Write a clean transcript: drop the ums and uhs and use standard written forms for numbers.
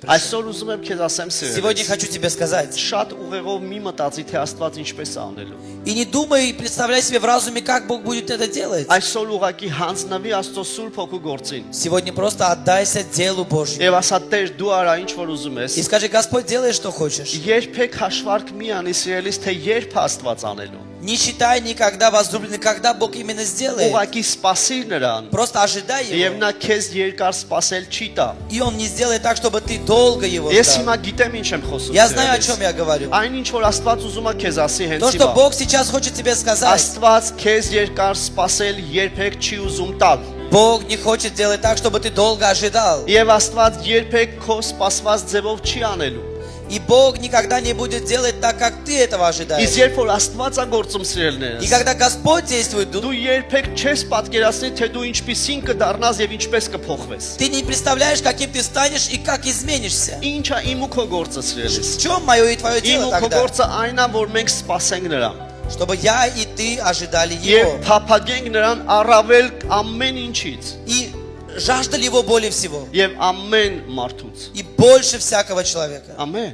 Այսօր ուզում եմ քեզ ասեմ Сегодня սիրելիս, хочу тебе сказать. շատ ուղեղով մի մտածի թե Աստված ինչպես է անելու։ И не думай, и представляй себе в разуме, как Бог будет это делать. Այսօր ուղակի հանձնվի Աստծո Սուրբ Հոգու գործին։ Сегодня просто отдайся делу Божьему. Եվ ասա Տեր, դու արա ինչ որ ուզում ես։ И скажи, Господь, делай, что хочешь. Երբեք հաշվարկ մի անի սիրելիս, թե երբ է Աստված анելու։ Не считай никогда, возлюбленный, когда Бог именно сделает. Ուղակի սпасիր նրան։ Просто ожидай Եվ Его. նա քեզ երկար սпасել չի տա։ И Он не сделает так, чтобы ты долго Его Ես ждал. հիմա գիտեմ ինչ եմ խոսում։ Я знаю, о սիրելիս։ чем я говорю. Այն ինչ որ Աստված ուզում է քեզ ասի հենց То, что հիմա։ Бог сейчас хочет тебе сказать. Աստված քեզ երկար սпасել երբեք չի ուզում տալ։ Бог не хочет делать так, чтобы ты долго ожидал. Եվ Աստված երբեք քո սпасված ձևով չի անելու։ И Бог никогда не будет делать так, как ты этого Իսկ ожидаешь. երբ որ Աստված է գործում И սիրելներս, когда Господь действует, դու երբեք չես պատկերացնի, թե դու ինչպիսին կդառնաս եւ ինչպես կփոխվես։ ты не представляешь, каким ты станешь и как изменишься. Ինչ է իմ ու քո գործը սիրելիս։ В чем мое и твое Իմ дело ու քո тогда? գործը այն է, որ մենք սпасենք նրան Чтобы я и ты ожидали եւ Его. փափագենք նրան առավել ամեն ինչից И жаждали Его более всего. եւ ամեն մարդուց։ И больше всякого человека. Ամեն։